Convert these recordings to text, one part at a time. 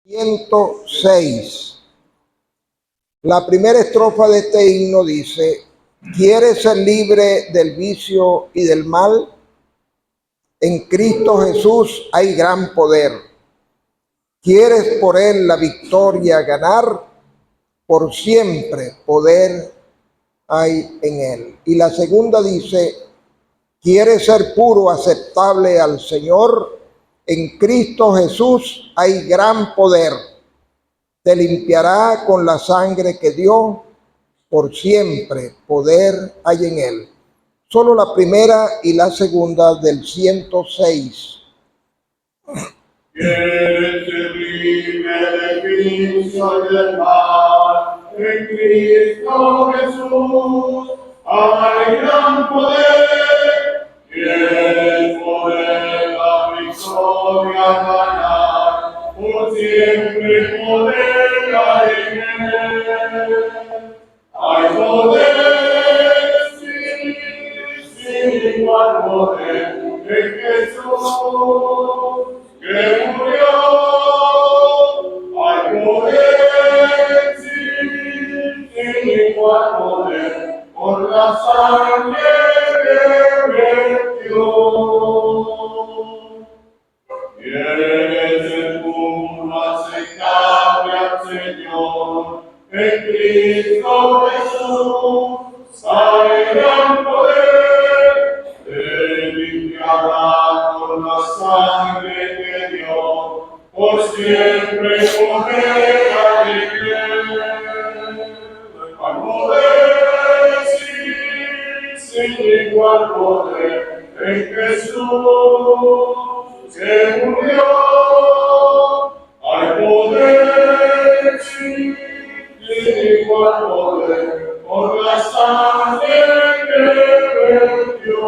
106. La primera estrofa de este himno dice: ¿quieres ser libre del vicio y del mal? En Cristo Jesús hay gran poder. ¿Quieres por Él la victoria ganar? Por siempre poder hay en Él. Y la segunda dice: ¿quieres ser puro, aceptable al Señor? En Cristo Jesús hay gran poder. Te limpiará con la sangre que dio, por siempre poder hay en Él. Solo la primera y la segunda del 106. ¿Quieres ser libre del vicio y del mal? En Cristo Jesús hay gran poder. ¿Quieres poder la victoria ganar? Por siempre poder hay en Él. Hay poder, sí, sin igual poder en Jesús. Que murió, hay poder, sí, sin igual poder, por la sangre que vertió. ¿Quieres ser puro, aceptable al Señor? En Cristo Jesús hay gran poder. Te limpiará con la sangre que dio, por siempre poder hay en Él. Hay poder, sí, sin igual poder en Jesús que murió. Hay poder, sí, sin igual poder, por la sangre que vertió.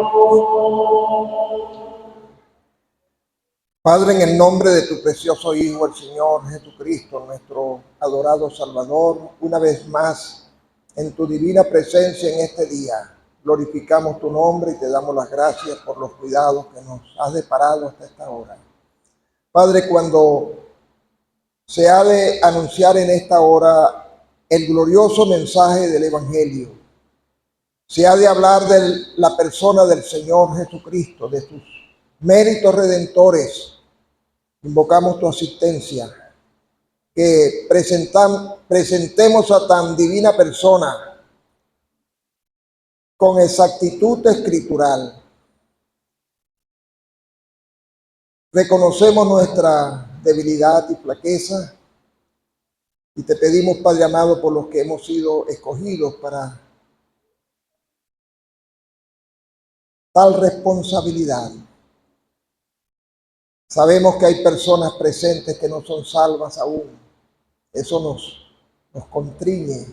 Padre, en el nombre de tu precioso Hijo, el Señor Jesucristo, nuestro adorado Salvador, una vez más en tu divina presencia en este día, glorificamos tu nombre y te damos las gracias por los cuidados que nos has deparado hasta esta hora. Padre, cuando se ha de anunciar en esta hora el glorioso mensaje del Evangelio, se ha de hablar de la persona del Señor Jesucristo, de sus méritos redentores. Invocamos tu asistencia, que presentemos a tan divina persona con exactitud escritural. Reconocemos nuestra debilidad y flaqueza y te pedimos, Padre amado, por los que hemos sido escogidos para tal responsabilidad. Sabemos que hay personas presentes que no son salvas aún. Eso nos constriñe,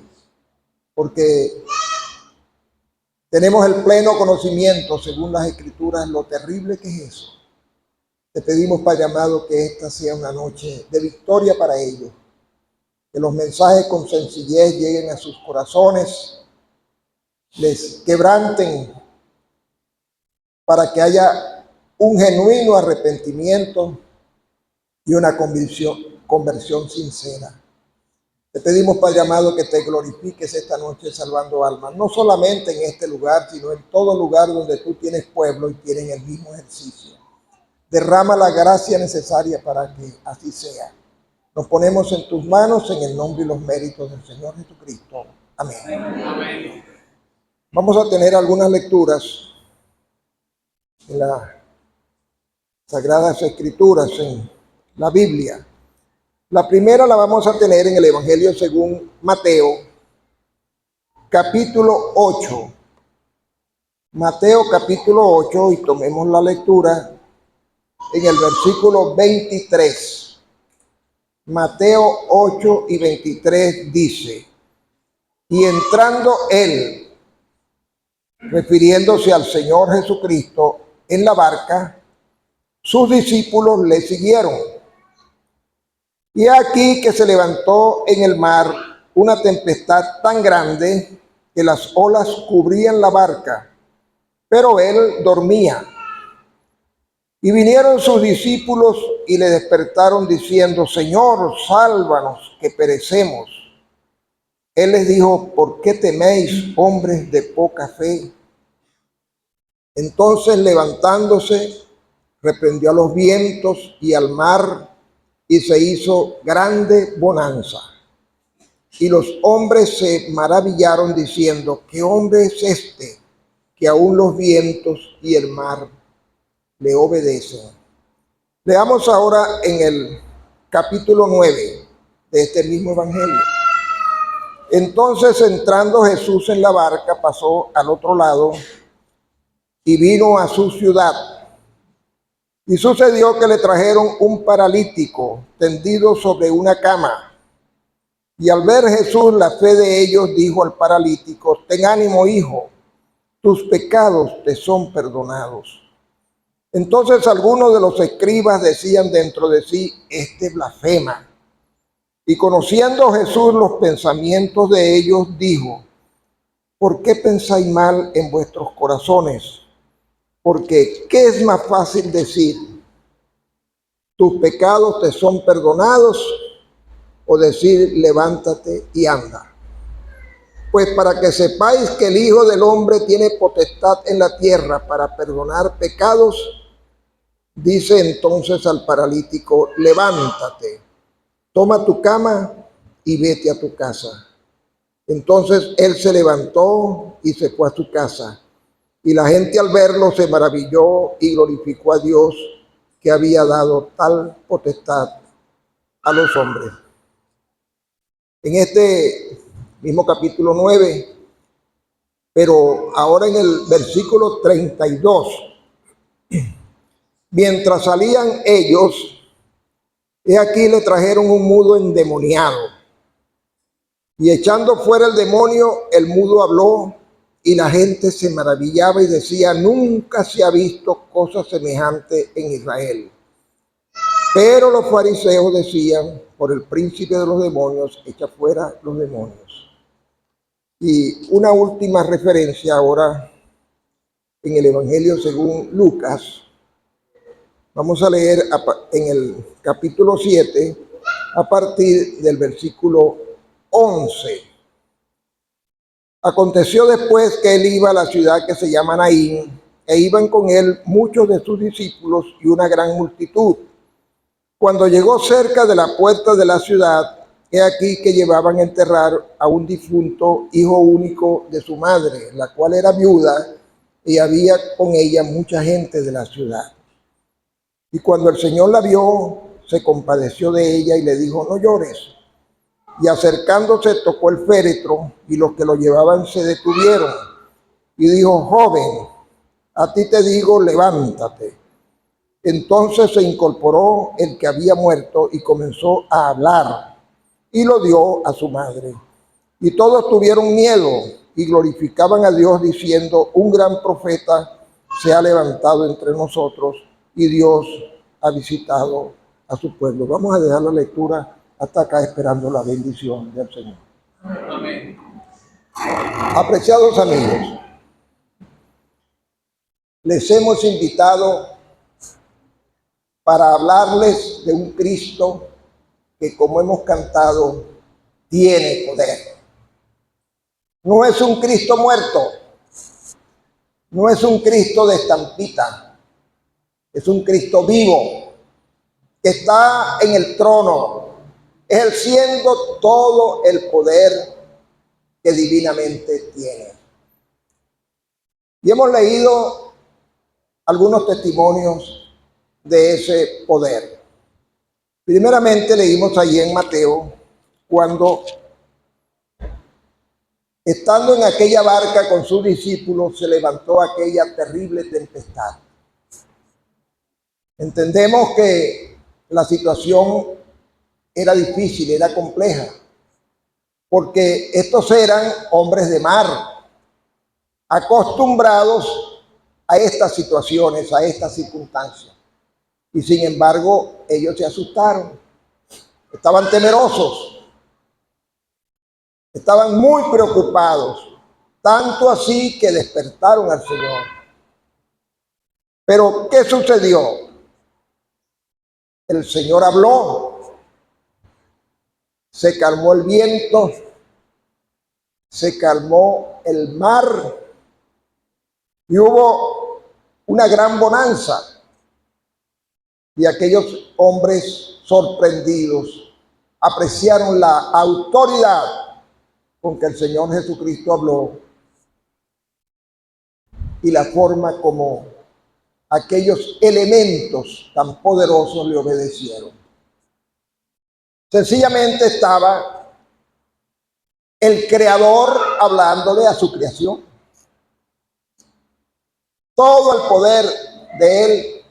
porque tenemos el pleno conocimiento, según las Escrituras, lo terrible que es eso. Te pedimos, Padre amado, que esta sea una noche de victoria para ellos. Que los mensajes con sencillez lleguen a sus corazones, les quebranten, para que haya un genuino arrepentimiento y una conversión sincera. Te pedimos, Padre amado, que te glorifiques esta noche salvando almas, no solamente en este lugar, sino en todo lugar donde tú tienes pueblo y tienen el mismo ejercicio. Derrama la gracia necesaria para que así sea. Nos ponemos en tus manos en el nombre y los méritos del Señor Jesucristo. Amén. Amén. Vamos a tener algunas lecturas en las Sagradas Escrituras, en la Biblia. La primera la vamos a tener en el Evangelio según Mateo, capítulo 8. Mateo capítulo 8, y tomemos la lectura en el versículo 23. Mateo 8 y 23 dice: y entrando él, refiriéndose al Señor Jesucristo, en la barca, sus discípulos le siguieron. Y aquí que se levantó en el mar una tempestad tan grande que las olas cubrían la barca, pero él dormía. Y vinieron sus discípulos y le despertaron diciendo: Señor, sálvanos, que perecemos. Él les dijo: ¿por qué teméis, hombres de poca fe? Entonces, levantándose, reprendió a los vientos y al mar, y se hizo grande bonanza. Y los hombres se maravillaron diciendo: ¿qué hombre es este, que aún los vientos y el mar le obedecen? Leamos ahora en el capítulo 9 de este mismo evangelio. Entonces, entrando Jesús en la barca, pasó al otro lado y vino a su ciudad. Y sucedió que le trajeron un paralítico tendido sobre una cama. Y al ver Jesús la fe de ellos, dijo al paralítico: ten ánimo, hijo, tus pecados te son perdonados. Entonces algunos de los escribas decían dentro de sí: este blasfema. Y conociendo Jesús los pensamientos de ellos, dijo: ¿por qué pensáis mal en vuestros corazones? Porque ¿qué es más fácil decir: tus pecados te son perdonados? O decir: levántate y anda. Pues para que sepáis que el Hijo del Hombre tiene potestad en la tierra para perdonar pecados, dice entonces al paralítico: levántate, toma tu cama y vete a tu casa. Entonces él se levantó y se fue a su casa. Y la gente al verlo se maravilló y glorificó a Dios, que había dado tal potestad a los hombres. En este mismo capítulo 9, pero ahora en el versículo 32, mientras salían ellos, he aquí le trajeron un mudo endemoniado. Y echando fuera el demonio, el mudo habló, y la gente se maravillaba y decía: nunca se ha visto cosa semejante en Israel. Pero los fariseos decían: por el príncipe de los demonios, echa fuera los demonios. Y una última referencia ahora en el Evangelio según Lucas. Vamos a leer en el capítulo 7 a partir del versículo 11. Aconteció después que él iba a la ciudad que se llama Naín, e iban con él muchos de sus discípulos y una gran multitud. Cuando llegó cerca de la puerta de la ciudad, he aquí que llevaban a enterrar a un difunto hijo único de su madre, la cual era viuda, y había con ella mucha gente de la ciudad. Y cuando el Señor la vio, se compadeció de ella y le dijo: no llores. Y acercándose tocó el féretro, y los que lo llevaban se detuvieron. Y dijo: joven, a ti te digo, levántate. Entonces se incorporó el que había muerto y comenzó a hablar, y lo dio a su madre. Y todos tuvieron miedo y glorificaban a Dios diciendo: un gran profeta se ha levantado entre nosotros, y Dios ha visitado a su pueblo. Vamos a dejar la lectura hasta acá, esperando la bendición del Señor. Amén. Apreciados amigos, les hemos invitado para hablarles de un Cristo que, como hemos cantado, tiene poder. No es un Cristo muerto, no es un Cristo de estampita, es un Cristo vivo que está en el trono, ejerciendo todo el poder que divinamente tiene. Y hemos leído algunos testimonios de ese poder. Primeramente leímos allí en Mateo, cuando, estando en aquella barca con sus discípulos, se levantó aquella terrible tempestad. Entendemos que la situación era difícil, era compleja, porque estos eran hombres de mar, acostumbrados a estas situaciones, a estas circunstancias. Y sin embargo, ellos se asustaron, estaban temerosos, estaban muy preocupados, tanto así que despertaron al Señor. Pero, ¿qué sucedió? el Señor habló, se calmó el viento, se calmó el mar y hubo una gran bonanza. Y aquellos hombres sorprendidos apreciaron la autoridad con que el Señor Jesucristo habló y la forma como aquellos elementos tan poderosos le obedecieron. Sencillamente estaba el Creador hablándole a su creación. Todo el poder de Él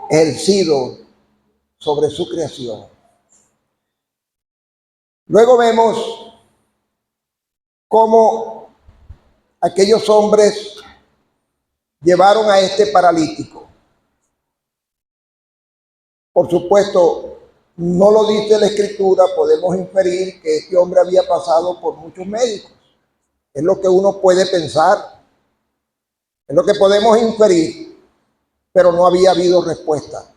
ejercido sobre su creación. Luego vemos cómo aquellos hombres llevaron a este paralítico. Por supuesto, no lo dice la Escritura, podemos inferir que este hombre había pasado por muchos médicos. Es lo que uno puede pensar, es lo que podemos inferir, pero no había habido respuesta.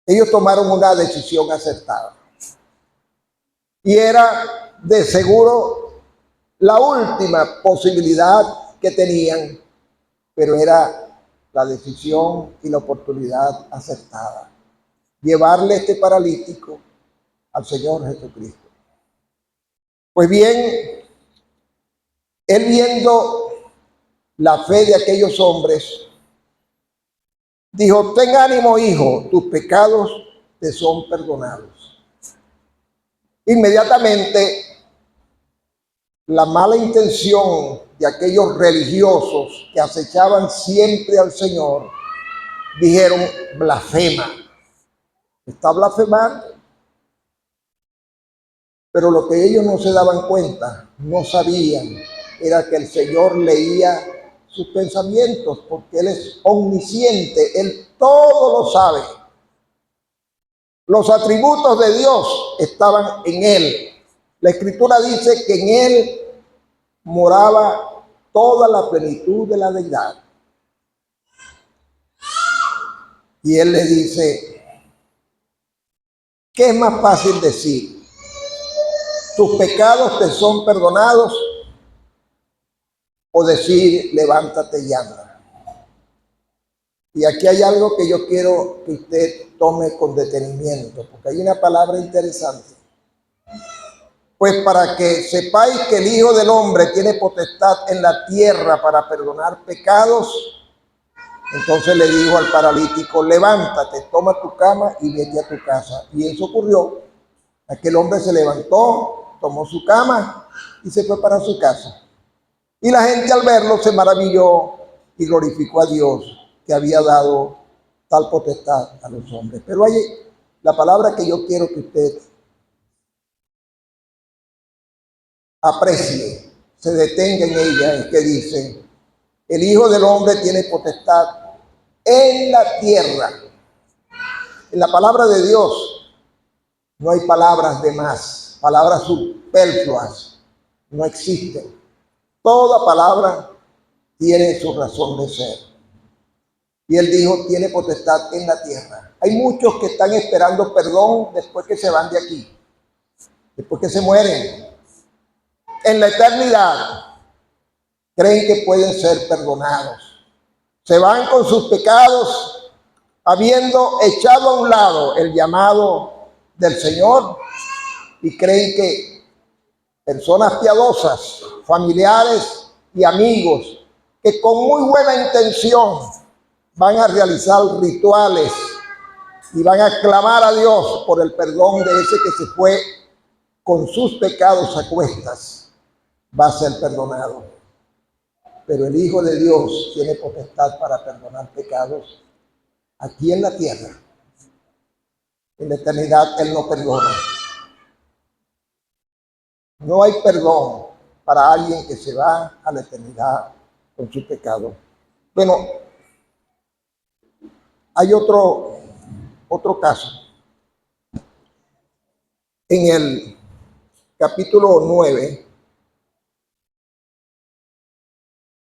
Ellos tomaron una decisión acertada. Y era de seguro la última posibilidad que tenían, pero era la decisión y la oportunidad acertada. Llevarle este paralítico al Señor Jesucristo. Pues bien, él viendo la fe de aquellos hombres, dijo: ten ánimo, hijo, tus pecados te son perdonados. Inmediatamente, la mala intención de aquellos religiosos que acechaban siempre al Señor, dijeron: blasfema, está blasfemando. Pero lo que ellos no se daban cuenta, no sabían, era que el Señor leía sus pensamientos, porque Él es omnisciente, Él todo lo sabe. Los atributos de Dios estaban en Él. La Escritura dice que en Él moraba toda la plenitud de la deidad. Y Él le dice: ¿qué es más fácil decir? ¿Tus pecados te son perdonados? O decir: levántate y anda. Y aquí hay algo que yo quiero que usted tome con detenimiento, porque hay una palabra interesante. Pues para que sepáis que el Hijo del Hombre tiene potestad en la tierra para perdonar pecados, entonces le dijo al paralítico: levántate, toma tu cama y vete a tu casa. Y eso ocurrió. Aquel hombre se levantó, tomó su cama y se fue para su casa. Y la gente, al verlo, se maravilló y glorificó a Dios, que había dado tal potestad a los hombres. Pero hay la palabra que yo quiero que usted aprecie, se detenga en ella, es que dice: el Hijo del Hombre tiene potestad en la tierra. En la palabra de Dios no hay palabras de más, palabras superfluas, no existen. Toda palabra tiene su razón de ser. Y él dijo: tiene potestad en la tierra. Hay muchos que están esperando perdón después que se van de aquí, después que se mueren. En la eternidad creen que pueden ser perdonados. Se van con sus pecados, habiendo echado a un lado el llamado del Señor, y creen que personas piadosas, familiares y amigos, que con muy buena intención van a realizar rituales y van a clamar a Dios por el perdón de ese que se fue con sus pecados a cuestas, va a ser perdonado. Pero el Hijo de Dios tiene potestad para perdonar pecados aquí en la tierra. En la eternidad Él no perdona. No hay perdón para alguien que se va a la eternidad con su pecado. Bueno, hay otro caso. En el capítulo 9,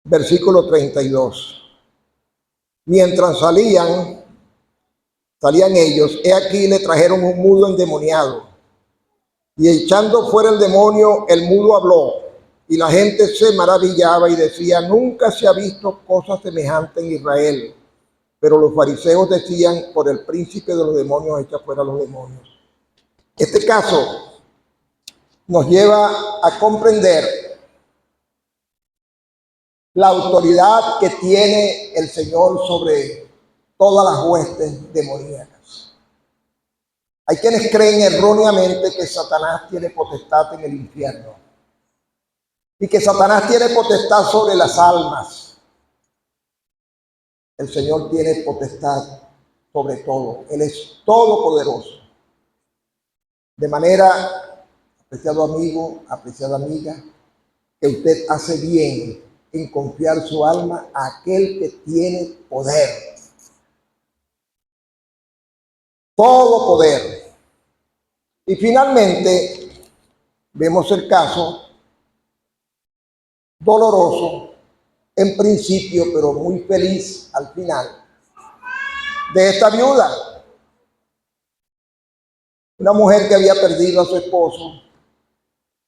versículo 32. Mientras salían, salían ellos, he aquí le trajeron un mudo endemoniado. Y echando fuera el demonio, el mudo habló. Y la gente se maravillaba y decía, nunca se ha visto cosa semejante en Israel. Pero los fariseos decían, por el príncipe de los demonios echa fuera los demonios. Este caso nos lleva a comprender la autoridad que tiene el Señor sobre todas las huestes demoníacas. Hay quienes creen erróneamente que Satanás tiene potestad en el infierno y que Satanás tiene potestad sobre las almas. El Señor tiene potestad sobre todo. Él es todopoderoso. De manera, apreciado amigo, apreciada amiga, que usted hace bien en confiar su alma a aquel que tiene poder. Todo poder. Y finalmente, vemos el caso doloroso, en principio, pero muy feliz al final, de esta viuda. Una mujer que había perdido a su esposo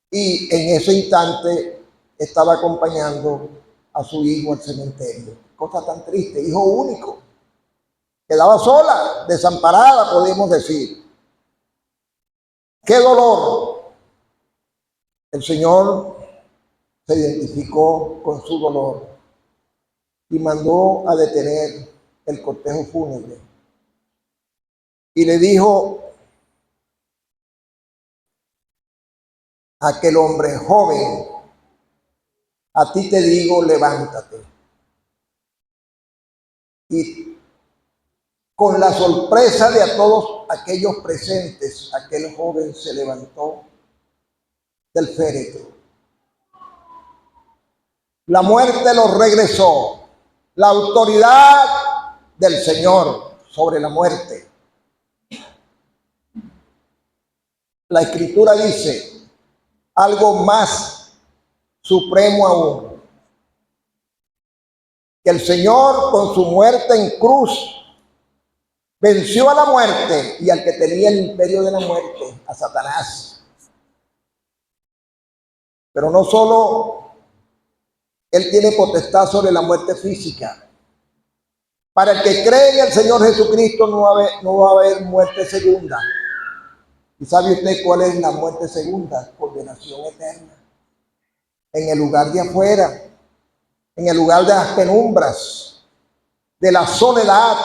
y en ese instante estaba acompañando a su hijo al cementerio. Cosa tan triste, hijo único. Quedaba sola, desamparada, podemos decir. ¡Qué dolor! El Señor se identificó con su dolor y mandó a detener el cortejo fúnebre. Y le dijo a aquel hombre, joven, a ti te digo, levántate. Y con la sorpresa de a todos aquellos presentes, aquel joven se levantó del féretro. La muerte lo regresó. La autoridad del Señor sobre la muerte. La Escritura dice algo más supremo aún. Que el Señor con su muerte en cruz venció a la muerte y al que tenía el imperio de la muerte, a Satanás. Pero no solo Él tiene potestad sobre la muerte física. Para el que cree en el Señor Jesucristo no va a haber muerte segunda. ¿Y sabe usted cuál es la muerte segunda? Condenación eterna. En el lugar de afuera, en el lugar de las penumbras, de la soledad,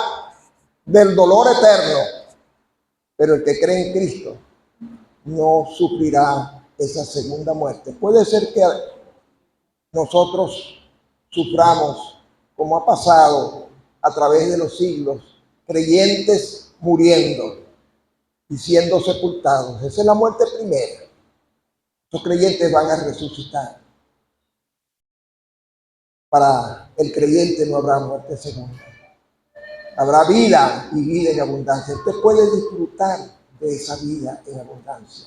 del dolor eterno. Pero el que cree en Cristo no sufrirá esa segunda muerte. Puede ser que nosotros suframos, como ha pasado a través de los siglos, creyentes muriendo y siendo sepultados. Esa es la muerte primera. Los creyentes van a resucitar. Para el creyente no habrá muerte segunda. Habrá vida y vida en abundancia. Usted puede disfrutar de esa vida en abundancia.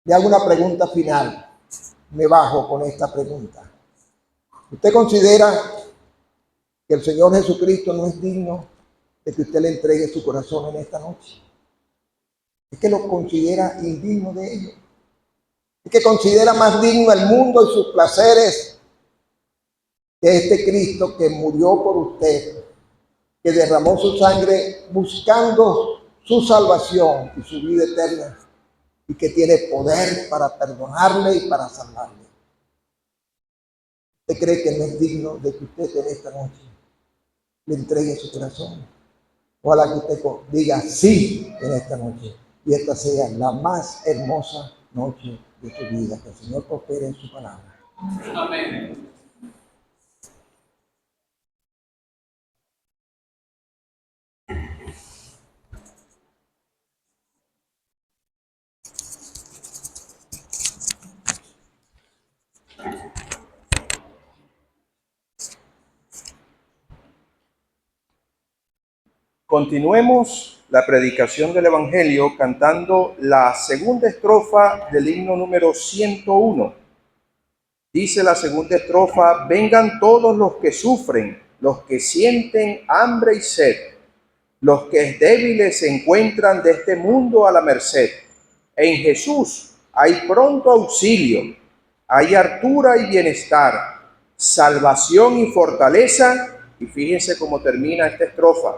Le hago una pregunta final. Me bajo con esta pregunta. ¿Usted considera que el Señor Jesucristo no es digno de que usted le entregue su corazón en esta noche? ¿Es que lo considera indigno de ello? ¿Es que considera más digno el mundo y sus placeres que este Cristo que murió por usted, que derramó su sangre buscando su salvación y su vida eterna, y que tiene poder para perdonarle y para salvarle? ¿Usted cree que no es digno de que usted en esta noche le entregue su corazón? Ojalá que usted diga sí en esta noche y esta sea la más hermosa noche de su vida. Que el Señor prospere en su palabra. Amén. Continuemos la predicación del Evangelio cantando la segunda estrofa del himno número 101. Dice la segunda estrofa: vengan todos los que sufren, los que sienten hambre y sed. Los que débiles se encuentran de este mundo a la merced. En Jesús hay pronto auxilio, hay hartura y bienestar, salvación y fortaleza. Y fíjense cómo termina esta estrofa: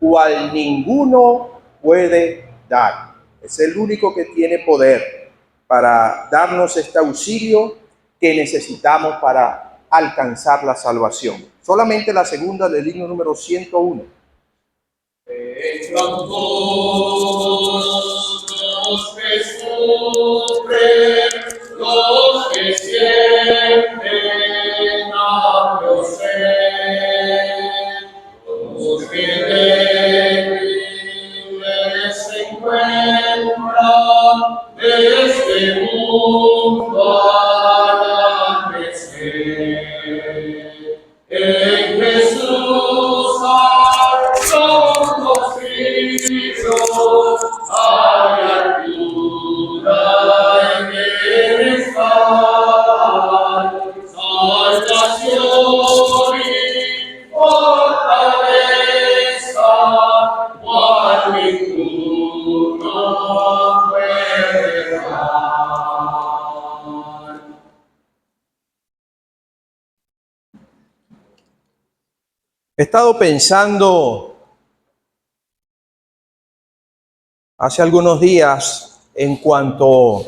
cual ninguno puede dar. Es el único que tiene poder para darnos este auxilio que necesitamos para alcanzar la salvación. Solamente la segunda del himno número 101. Vengan todos los que sufren, los que sienten hambre o sed, los que débiles se encuentran de este mundo a la merced. En Jesús hay conocidos, hay ayuda y bienestar, salvación y fortaleza, cual ninguno puede dar. He estado pensando hace algunos días en cuanto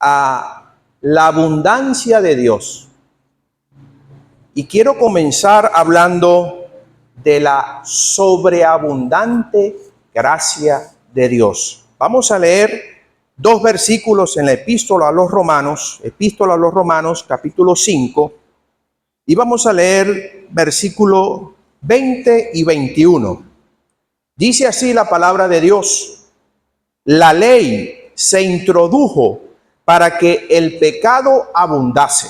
a la abundancia de Dios. Y quiero comenzar hablando de la sobreabundante gracia de Dios. Vamos a leer dos versículos en la Epístola a los Romanos, capítulo 5, y vamos a leer versículo 20 y 21. Dice así la palabra de Dios: la ley se introdujo para que el pecado abundase,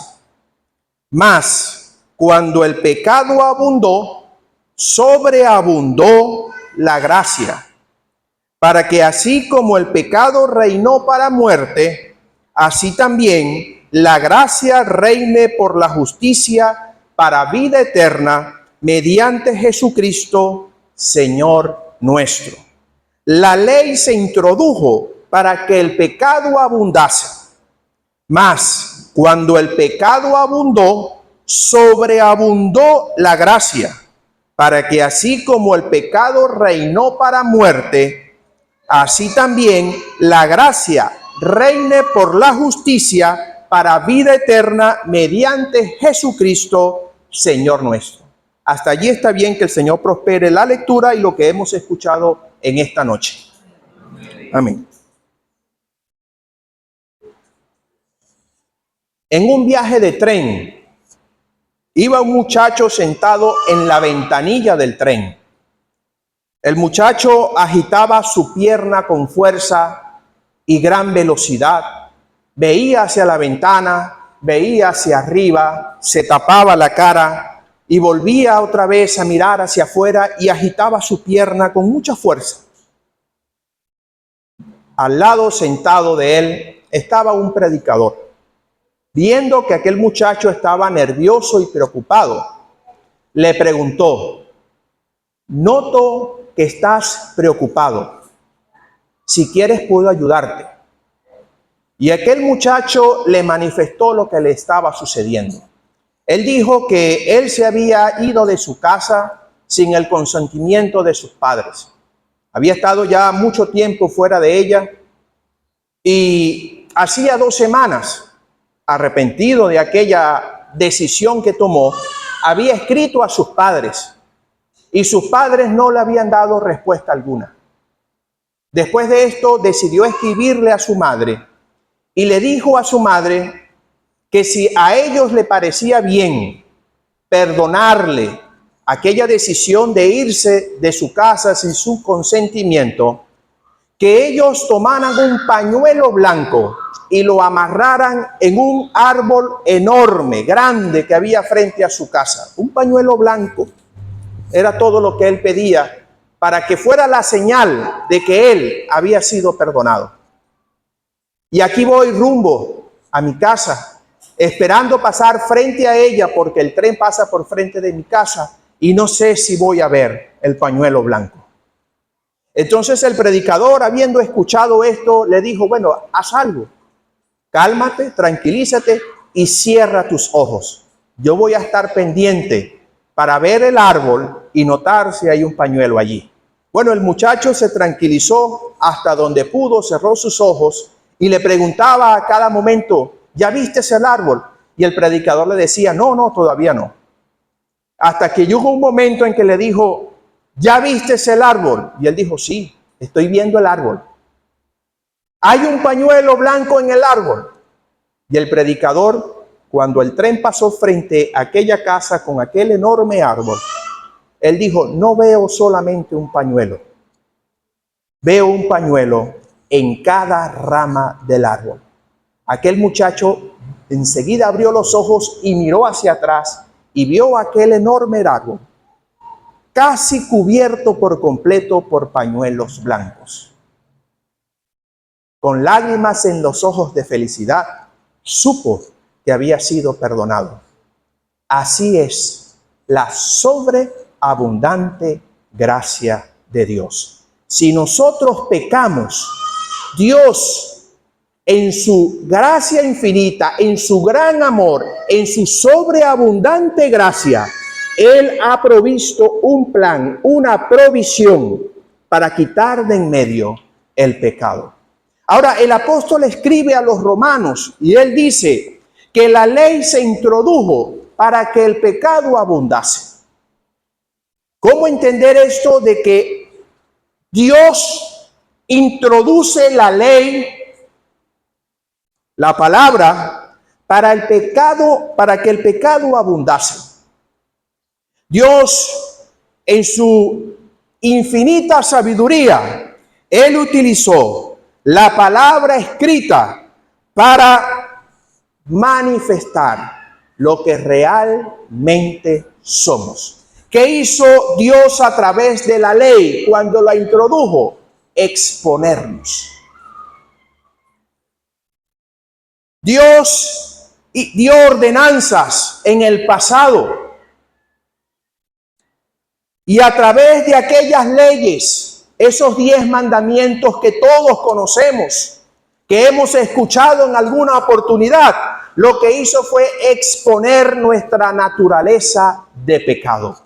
mas cuando el pecado abundó, sobreabundó la gracia, para que así como el pecado reinó para muerte, así también la gracia reine por la justicia para vida eterna mediante Jesucristo, Señor nuestro. La ley se introdujo para que el pecado abundase, mas cuando el pecado abundó, sobreabundó la gracia, para que así como el pecado reinó para muerte, así también la gracia reine por la justicia para vida eterna mediante Jesucristo, Señor nuestro. Hasta allí está bien. Que el Señor prospere la lectura y lo que hemos escuchado en esta noche. Amén. En un viaje de tren, iba un muchacho sentado en la ventanilla del tren. El muchacho agitaba su pierna con fuerza y gran velocidad. Veía hacia la ventana, veía hacia arriba, se tapaba la cara y volvía otra vez a mirar hacia afuera y agitaba su pierna con mucha fuerza. Al lado, sentado de él, estaba un predicador. Viendo que aquel muchacho estaba nervioso y preocupado, le preguntó: noto que estás preocupado. Si quieres, puedo ayudarte. Y aquel muchacho le manifestó lo que le estaba sucediendo. Él dijo que él se había ido de su casa sin el consentimiento de sus padres. Había estado ya mucho tiempo fuera de ella y hacía 2 semanas, arrepentido de aquella decisión que tomó, había escrito a sus padres y sus padres no le habían dado respuesta alguna. Después de esto decidió escribirle a su madre y le dijo a su madre que si a ellos le parecía bien perdonarle aquella decisión de irse de su casa sin su consentimiento, que ellos tomaran un pañuelo blanco y lo amarraran en un árbol enorme, grande, que había frente a su casa. Un pañuelo blanco era todo lo que él pedía para que fuera la señal de que él había sido perdonado. Y aquí voy rumbo a mi casa, esperando pasar frente a ella, porque el tren pasa por frente de mi casa, y no sé si voy a ver el pañuelo blanco. Entonces el predicador, habiendo escuchado esto, le dijo, bueno, haz algo. Cálmate, tranquilízate y cierra tus ojos. Yo voy a estar pendiente para ver el árbol y notar si hay un pañuelo allí. Bueno, el muchacho se tranquilizó hasta donde pudo, cerró sus ojos y le preguntaba a cada momento, ¿ya viste el árbol? Y el predicador le decía, no, todavía no. Hasta que llegó un momento en que le dijo, ¿ya viste el árbol? Y él dijo, sí, estoy viendo el árbol. ¿Hay un pañuelo blanco en el árbol? Y el predicador, cuando el tren pasó frente a aquella casa con aquel enorme árbol, él dijo, no veo solamente un pañuelo, veo un pañuelo en cada rama del árbol. Aquel muchacho enseguida abrió los ojos y miró hacia atrás y vio aquel enorme árbol, casi cubierto por completo por pañuelos blancos. Con lágrimas en los ojos de felicidad, supo que había sido perdonado. Así es la sobreabundante gracia de Dios. Si nosotros pecamos, Dios, en su gracia infinita, en su gran amor, en su sobreabundante gracia, Él ha provisto un plan, una provisión para quitar de en medio el pecado. Ahora, el apóstol escribe a los romanos y él dice que la ley se introdujo para que el pecado abundase. ¿Cómo entender esto de que Dios introduce la ley, la palabra, para el pecado, para que el pecado abundase? Dios, en su infinita sabiduría, Él utilizó la palabra escrita para manifestar lo que realmente somos. ¿Qué hizo Dios a través de la ley cuando la introdujo? Exponernos. Dios dio ordenanzas en el pasado y a través de aquellas leyes, esos 10 mandamientos que todos conocemos, que hemos escuchado en alguna oportunidad, lo que hizo fue exponer nuestra naturaleza de pecado.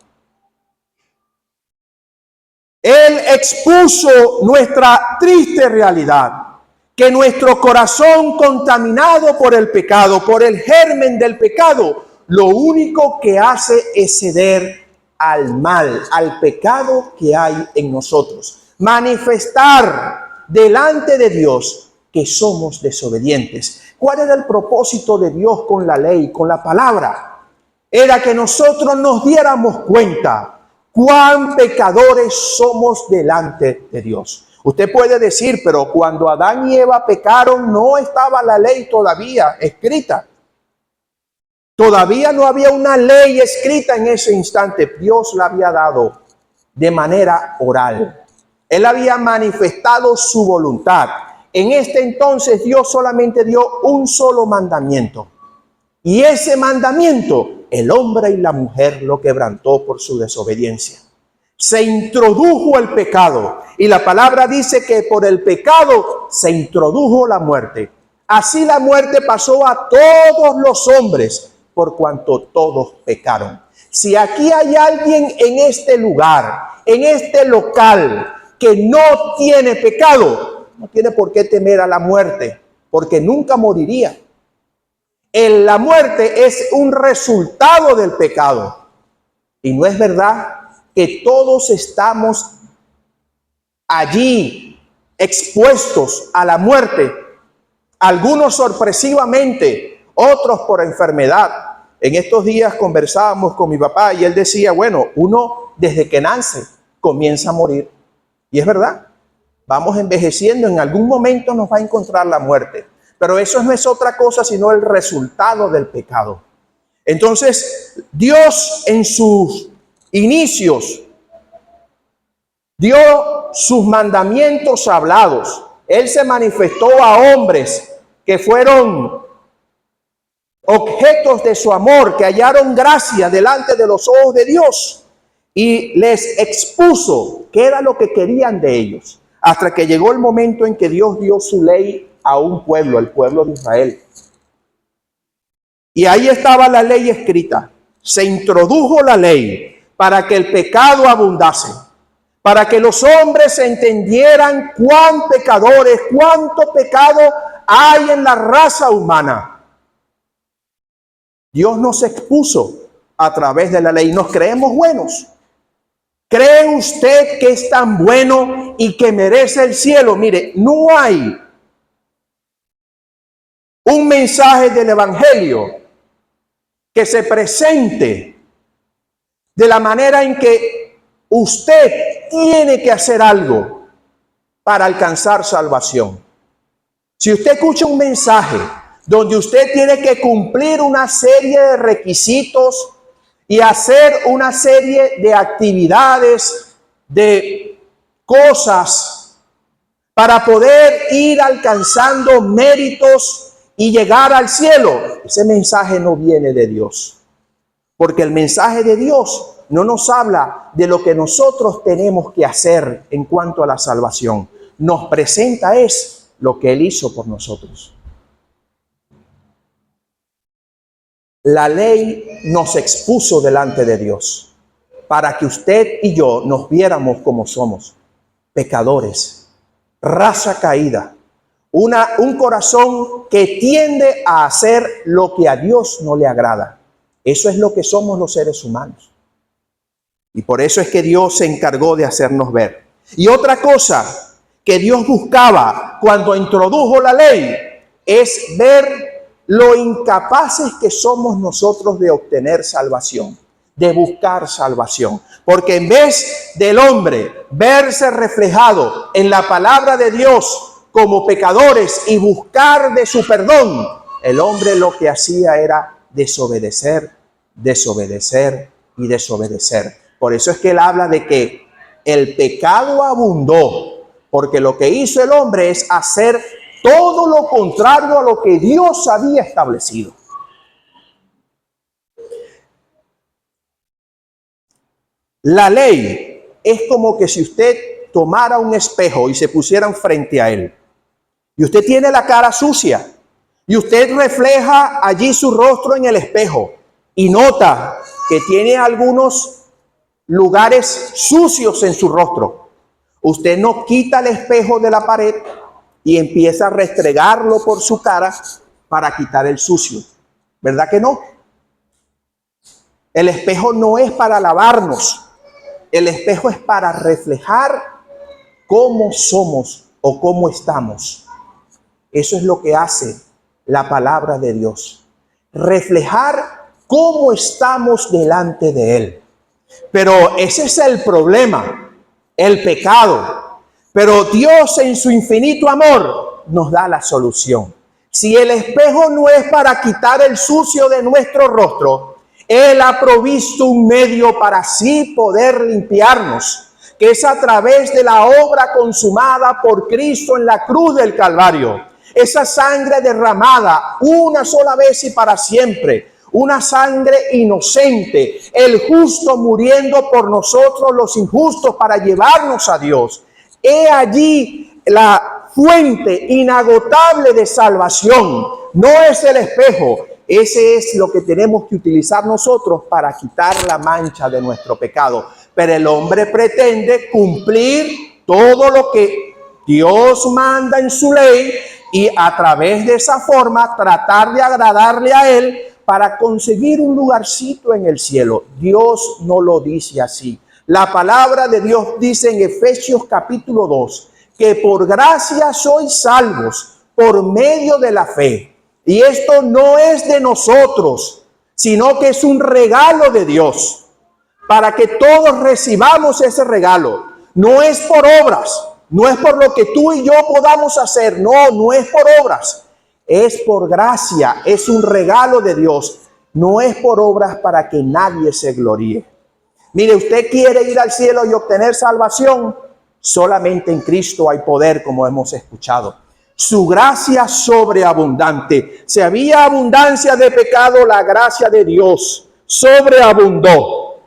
Él expuso nuestra triste realidad, que nuestro corazón contaminado por el pecado, por el germen del pecado, lo único que hace es ceder al mal, al pecado que hay en nosotros. Manifestar delante de Dios que somos desobedientes. ¿Cuál era el propósito de Dios con la ley, con la palabra? Era que nosotros nos diéramos cuenta cuán pecadores somos delante de Dios. Usted puede decir, pero cuando Adán y Eva pecaron no estaba la ley todavía escrita. Todavía no había una ley escrita en ese instante. Dios la había dado de manera oral. Él había manifestado su voluntad. En este entonces Dios solamente dio un solo mandamiento. Y ese mandamiento, el hombre y la mujer lo quebrantó por su desobediencia. Se introdujo el pecado. Y la palabra dice que por el pecado se introdujo la muerte. Así la muerte pasó a todos los hombres, por cuanto todos pecaron. Si aquí hay alguien en este lugar, en este local, que no tiene pecado, no tiene por qué temer a la muerte, porque nunca moriría. La muerte es un resultado del pecado. Y no es verdad que todos estamos allí expuestos a la muerte, algunos sorpresivamente, otros por enfermedad. En estos días conversábamos con mi papá y él decía, bueno, uno desde que nace comienza a morir. Y es verdad, vamos envejeciendo, en algún momento nos va a encontrar la muerte. Pero eso no es otra cosa sino el resultado del pecado. Entonces, Dios en sus inicios dio sus mandamientos hablados. Él se manifestó a hombres que fueron objetos de su amor, que hallaron gracia delante de los ojos de Dios. y les expuso qué era lo que querían de ellos, hasta que llegó el momento en que Dios dio su ley a un pueblo, el pueblo de Israel. Y ahí estaba la ley escrita. Se introdujo la ley para que el pecado abundase, para que los hombres entendieran cuán pecadores, cuánto pecado hay en la raza humana. Dios nos expuso a través de la ley. Nos creemos buenos. ¿Cree usted que es tan bueno y que merece el cielo? Mire, no hay un mensaje del Evangelio que se presente de la manera en que usted tiene que hacer algo para alcanzar salvación. Si usted escucha un mensaje donde usted tiene que cumplir una serie de requisitos y hacer una serie de actividades, de cosas, para poder ir alcanzando méritos y llegar al cielo, ese mensaje no viene de Dios. Porque el mensaje de Dios no nos habla de lo que nosotros tenemos que hacer en cuanto a la salvación. Nos presenta es lo que Él hizo por nosotros. La ley nos expuso delante de Dios para que usted y yo nos viéramos como somos, pecadores, raza caída, un corazón que tiende a hacer lo que a Dios no le agrada. Eso es lo que somos los seres humanos. Y por eso es que Dios se encargó de hacernos ver. Y otra cosa que Dios buscaba cuando introdujo la ley es ver lo incapaces que somos nosotros de obtener salvación, de buscar salvación. Porque en vez del hombre verse reflejado en la palabra de Dios como pecadores y buscar de su perdón, el hombre lo que hacía era desobedecer, desobedecer y desobedecer. Por eso es que él habla de que el pecado abundó, porque lo que hizo el hombre es hacer todo lo contrario a lo que Dios había establecido. La ley es como que si usted tomara un espejo y se pusieran frente a él, y usted tiene la cara sucia, y usted refleja allí su rostro en el espejo, y nota que tiene algunos lugares sucios en su rostro. Usted no quita el espejo de la pared y empieza a restregarlo por su cara para quitar el sucio. ¿Verdad que no? El espejo no es para lavarnos. El espejo es para reflejar cómo somos o cómo estamos. Eso es lo que hace la palabra de Dios. Reflejar cómo estamos delante de Él. Pero ese es el problema, el pecado. Pero Dios en su infinito amor nos da la solución. Si el espejo no es para quitar el sucio de nuestro rostro, Él ha provisto un medio para así poder limpiarnos, que es a través de la obra consumada por Cristo en la cruz del Calvario. Esa sangre derramada una sola vez y para siempre. Una sangre inocente, el justo muriendo por nosotros los injustos para llevarnos a Dios. He allí la fuente inagotable de salvación. No es el espejo, ese es lo que tenemos que utilizar nosotros para quitar la mancha de nuestro pecado. Pero el hombre pretende cumplir todo lo que Dios manda en su ley y a través de esa forma tratar de agradarle a Él para conseguir un lugarcito en el cielo. Dios no lo dice así. La palabra de Dios dice en Efesios capítulo 2 que por gracia sois salvos por medio de la fe. Y esto no es de nosotros, sino que es un regalo de Dios para que todos recibamos ese regalo. No es por obras, no es por lo que tú y yo podamos hacer, no es por obras. Es por gracia, es un regalo de Dios. No es por obras para que nadie se gloríe. Mire, usted quiere ir al cielo y obtener salvación. Solamente en Cristo hay poder, como hemos escuchado. Su gracia sobreabundante. Si había abundancia de pecado, la gracia de Dios sobreabundó.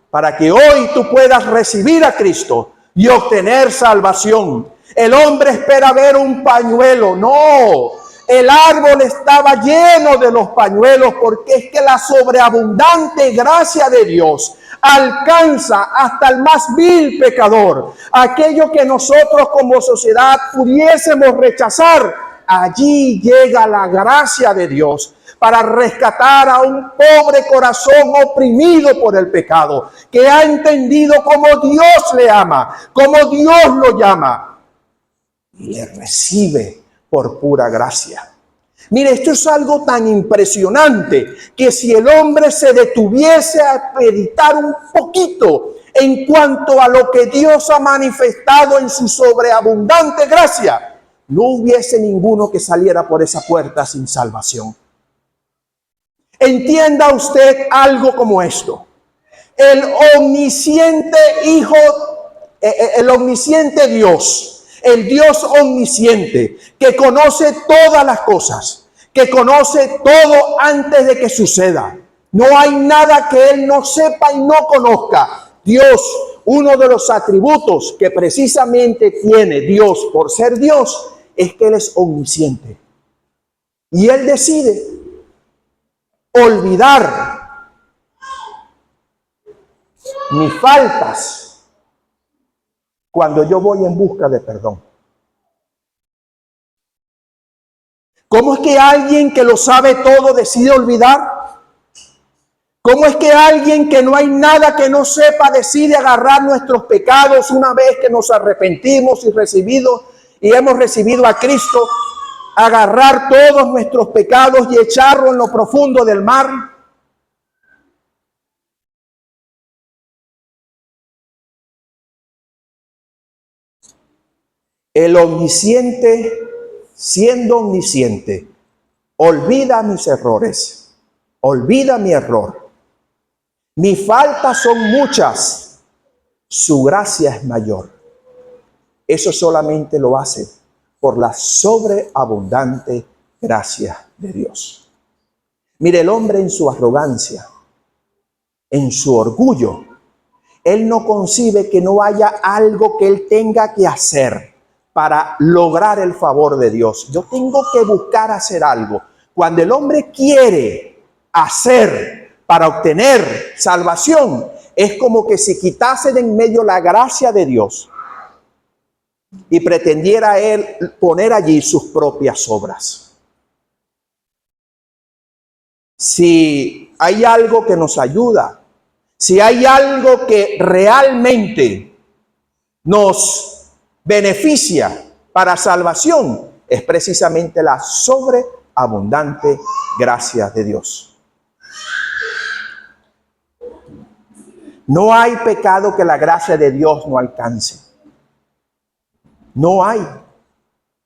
para que hoy tú puedas recibir a Cristo y obtener salvación. El hombre espera ver un pañuelo. No, el árbol estaba lleno de los pañuelos, porque es que la sobreabundante gracia de Dios alcanza hasta el más vil pecador. Aquello que nosotros como sociedad pudiésemos rechazar, allí llega la gracia de Dios para rescatar a un pobre corazón oprimido por el pecado, que ha entendido cómo Dios le ama, cómo Dios lo llama, y le recibe por pura gracia. Mire, esto es algo tan impresionante que si el hombre se detuviese a meditar un poquito en cuanto a lo que Dios ha manifestado en su sobreabundante gracia, no hubiese ninguno que saliera por esa puerta sin salvación. Entienda usted algo como esto. El omnisciente Hijo, el omnisciente Dios, el Dios omnisciente, que conoce todas las cosas, que conoce todo antes de que suceda. No hay nada que Él no sepa y no conozca. Dios, uno de los atributos que precisamente tiene Dios por ser Dios, es que Él es omnisciente. Y Él decide olvidar mis faltas cuando yo voy en busca de perdón. ¿Cómo es que alguien que lo sabe todo decide olvidar? ¿Cómo es que alguien que no hay nada que no sepa decide agarrar nuestros pecados una vez que nos arrepentimos y hemos recibido a Cristo? Agarrar todos nuestros pecados y echarlo en lo profundo del mar. El omnisciente, siendo omnisciente, olvida mis errores, olvida mi error. Mis faltas son muchas, su gracia es mayor. Eso solamente lo hace por la sobreabundante gracia de Dios. Mire, el hombre en su arrogancia, en su orgullo, él no concibe que no haya algo que él tenga que hacer para lograr el favor de Dios. Yo tengo que buscar hacer algo. Cuando el hombre quiere hacer para obtener salvación, es como que si quitase de en medio la gracia de Dios y pretendiera él poner allí sus propias obras. Si hay algo que nos ayuda, si hay algo que realmente nos beneficia para salvación, es precisamente la sobreabundante gracia de Dios. No hay pecado que la gracia de Dios no alcance. No hay.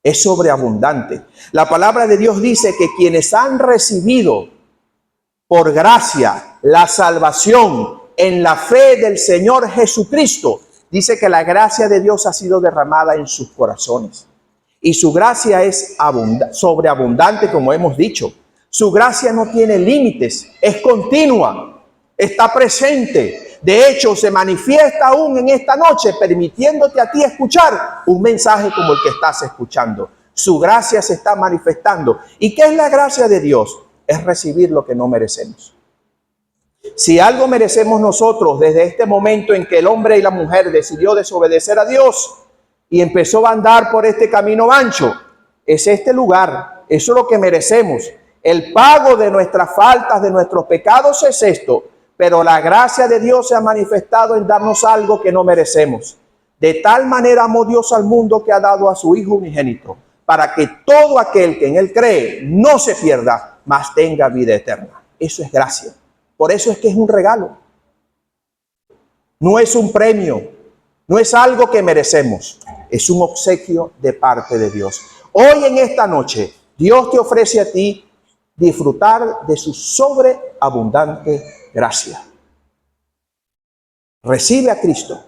Es sobreabundante. La palabra de Dios dice que quienes han recibido por gracia la salvación en la fe del Señor Jesucristo, dice que la gracia de Dios ha sido derramada en sus corazones. Y su gracia es sobreabundante, como hemos dicho. Su gracia no tiene límites, es continua, está presente. De hecho, se manifiesta aún en esta noche, permitiéndote a ti escuchar un mensaje como el que estás escuchando. Su gracia se está manifestando. ¿Y qué es la gracia de Dios? Es recibir lo que no merecemos. Si algo merecemos nosotros desde este momento en que el hombre y la mujer decidió desobedecer a Dios y empezó a andar por este camino ancho, es este lugar. Eso es lo que merecemos. El pago de nuestras faltas, de nuestros pecados es esto. Pero la gracia de Dios se ha manifestado en darnos algo que no merecemos. De tal manera amó Dios al mundo que ha dado a su Hijo unigénito, para que todo aquel que en Él cree no se pierda, mas tenga vida eterna. Eso es gracia. Por eso es que es un regalo. No es un premio. No es algo que merecemos. Es un obsequio de parte de Dios. Hoy en esta noche, Dios te ofrece a ti disfrutar de su sobreabundante gracia. Recibe a Cristo,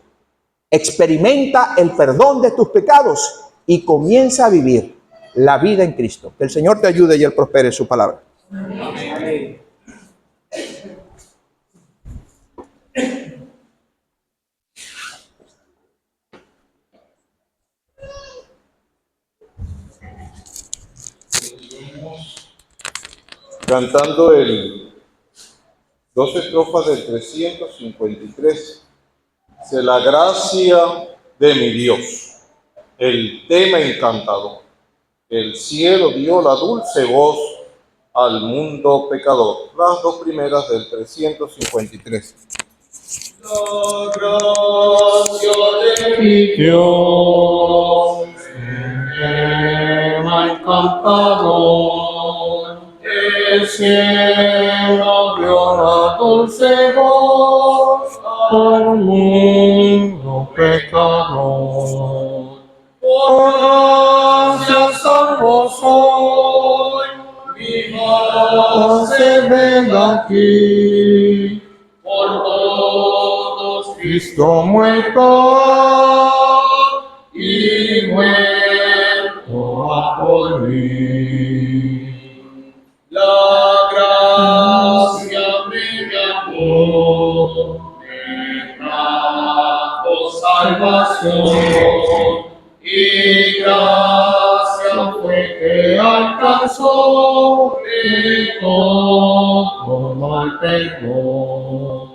experimenta el perdón de tus pecados y comienza a vivir la vida en Cristo. Que el Señor te ayude y Él prospere su palabra. Amén. cantando dos estrofas del 353. Dice: la gracia de mi Dios, el tema encantador. El cielo dio la dulce voz al mundo pecador. Las dos primeras del 353. La gracia de mi Dios, tema encantador, el cielo dio la dulce voz al mundo pecador. Por gracia salvo soy, mi voz se venga aquí. Por todos Cristo muerto y muerto por mí. La gracia me llamó, me trajo salvación, y gracia fue que alcanzó de todo mal perdón.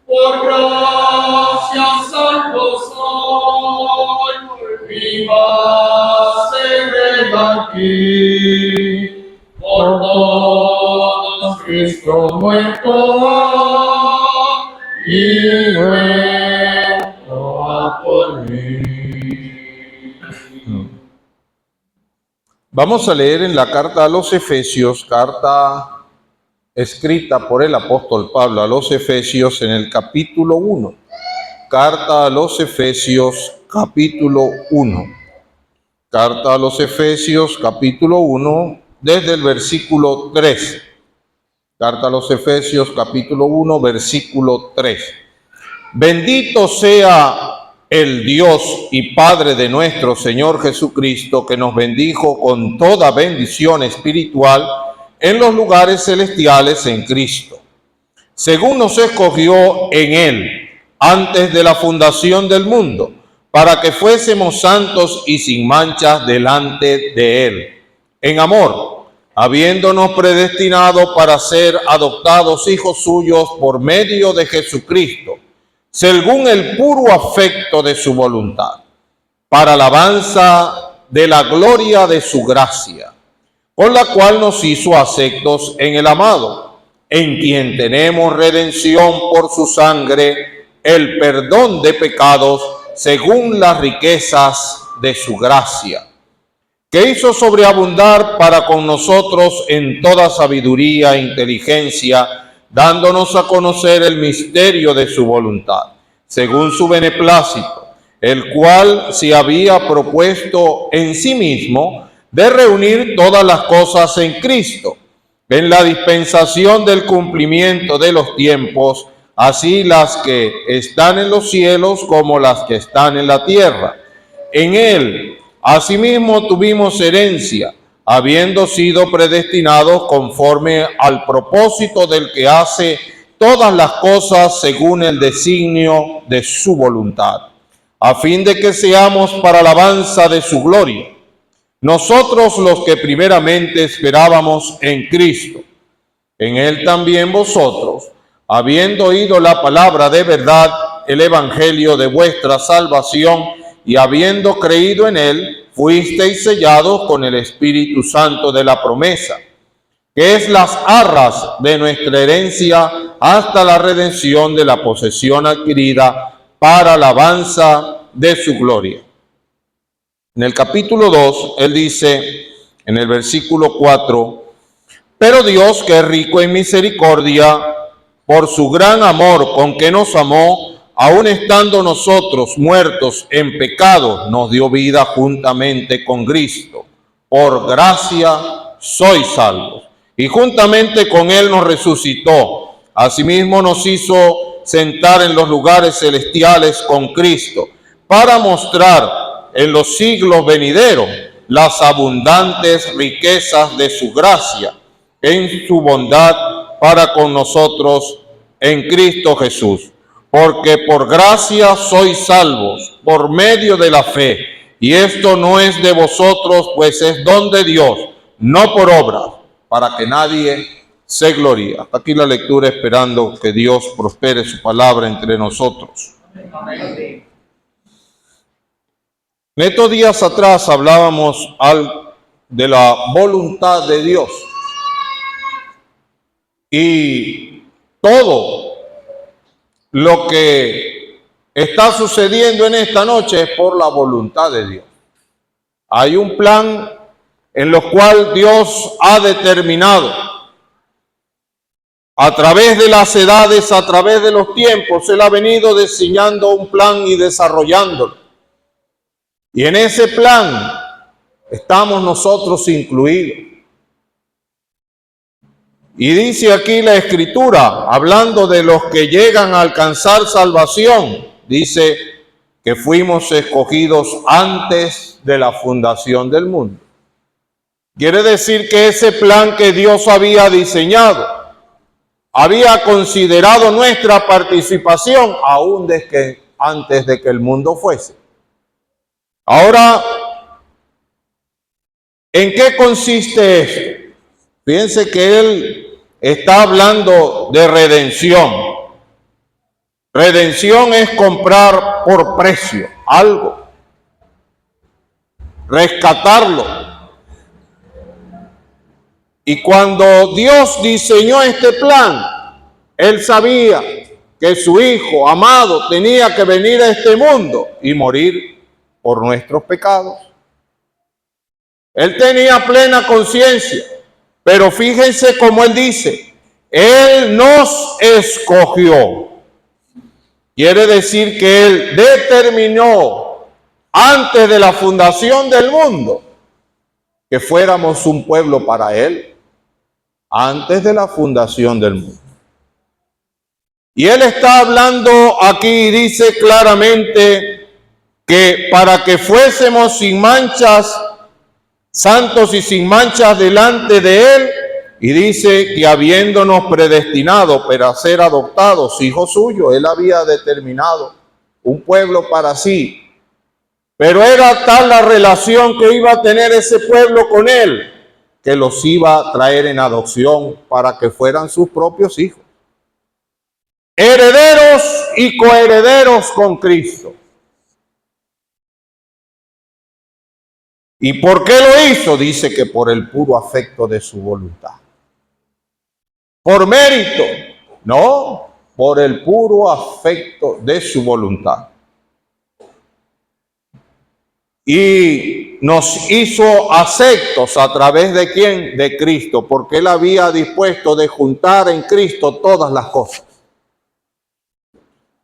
Por gracia salvo soy, mi base rega aquí. Por todos Cristo muerto y muerto por mí. Vamos a leer en la carta a los Efesios, carta escrita por el apóstol Pablo a los Efesios en el capítulo 1. Carta a los Efesios, capítulo 1. Carta a los Efesios, capítulo 1, desde el versículo 3. Carta a los Efesios, capítulo 1, versículo 3. Bendito sea el Dios y Padre de nuestro Señor Jesucristo, que nos bendijo con toda bendición espiritual en los lugares celestiales en Cristo, según nos escogió en Él antes de la fundación del mundo, para que fuésemos santos y sin manchas delante de Él, en amor, habiéndonos predestinado para ser adoptados hijos suyos por medio de Jesucristo, según el puro afecto de su voluntad, para alabanza de la gloria de su gracia, con la cual nos hizo aceptos en el amado, en quien tenemos redención por su sangre, el perdón de pecados, según las riquezas de su gracia, que hizo sobreabundar para con nosotros en toda sabiduría e inteligencia, dándonos a conocer el misterio de su voluntad, según su beneplácito, el cual se había propuesto en sí mismo de reunir todas las cosas en Cristo, en la dispensación del cumplimiento de los tiempos, así las que están en los cielos como las que están en la tierra. En Él, asimismo, tuvimos herencia, habiendo sido predestinados conforme al propósito del que hace todas las cosas según el designio de su voluntad, a fin de que seamos para alabanza de su gloria. Nosotros los que primeramente esperábamos en Cristo, en Él también vosotros, habiendo oído la palabra de verdad, el evangelio de vuestra salvación, y habiendo creído en Él, fuisteis sellados con el Espíritu Santo de la promesa, que es las arras de nuestra herencia hasta la redención de la posesión adquirida para alabanza de su gloria. En el capítulo 2, él dice, en el versículo 4, pero Dios, que es rico en misericordia, por su gran amor con que nos amó, aun estando nosotros muertos en pecado, nos dio vida juntamente con Cristo. Por gracia sois salvos. Y juntamente con Él nos resucitó. Asimismo nos hizo sentar en los lugares celestiales con Cristo, para mostrar en los siglos venideros las abundantes riquezas de su gracia, en su bondad para con nosotros en Cristo Jesús. Porque por gracia sois salvos, por medio de la fe, y esto no es de vosotros, pues es don de Dios, no por obras, para que nadie se gloria. Hasta aquí la lectura, esperando que Dios prospere su palabra entre nosotros. En estos días atrás hablábamos de la voluntad de Dios. Y todo lo que está sucediendo en esta noche es por la voluntad de Dios. Hay un plan en lo cual Dios ha determinado a través de las edades, a través de los tiempos. Él ha venido diseñando un plan y desarrollándolo. Y en ese plan estamos nosotros incluidos. Y dice aquí la Escritura, hablando de los que llegan a alcanzar salvación, dice que fuimos escogidos antes de la fundación del mundo. Quiere decir que ese plan que Dios había diseñado, había considerado nuestra participación aún antes de que el mundo fuese. Ahora, ¿en qué consiste esto? Fíjense que él está hablando de redención. Redención es comprar por precio algo, rescatarlo. Y cuando Dios diseñó este plan, Él sabía que su Hijo amado tenía que venir a este mundo y morir por nuestros pecados. Él tenía plena conciencia. Pero fíjense cómo Él dice, Él nos escogió. Quiere decir que Él determinó antes de la fundación del mundo que fuéramos un pueblo para Él, antes de la fundación del mundo. Y Él está hablando aquí y dice claramente que para que fuésemos sin manchas, santos y sin manchas delante de Él, y dice que habiéndonos predestinado para ser adoptados hijos suyos, Él había determinado un pueblo para sí. Pero era tal la relación que iba a tener ese pueblo con Él, que los iba a traer en adopción para que fueran sus propios hijos. Herederos y coherederos con Cristo. ¿Y por qué lo hizo? Dice que por el puro afecto de su voluntad. Por mérito, no, por el puro afecto de su voluntad. Y nos hizo aceptos a través de ¿quién? De Cristo, porque Él había dispuesto de juntar en Cristo todas las cosas.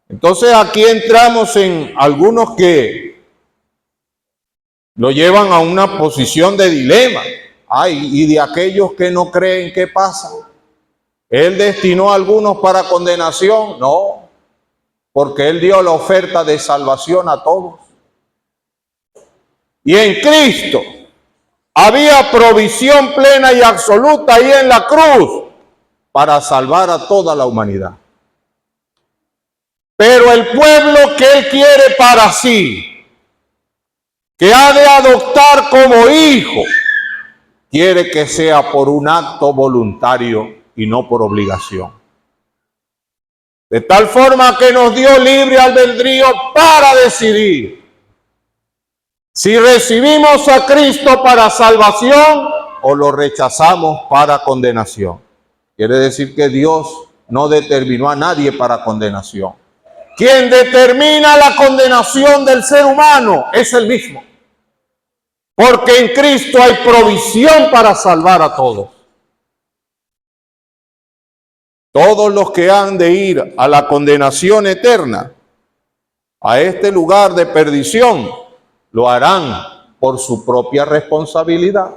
Entonces aquí entramos en algunos que lo llevan a una posición de dilema. Ay, y de aquellos que no creen, ¿qué pasa? ¿Él destinó a algunos para condenación? No, porque Él dio la oferta de salvación a todos. Y en Cristo había provisión plena y absoluta ahí en la cruz para salvar a toda la humanidad. Pero el pueblo que Él quiere para sí, que ha de adoptar como hijo, quiere que sea por un acto voluntario y no por obligación. De tal forma que nos dio libre albedrío para decidir si recibimos a Cristo para salvación o lo rechazamos para condenación. Quiere decir que Dios no determinó a nadie para condenación. Quien determina la condenación del ser humano es el mismo. Porque en Cristo hay provisión para salvar a todos. Todos los que han de ir a la condenación eterna, a este lugar de perdición, lo harán por su propia responsabilidad.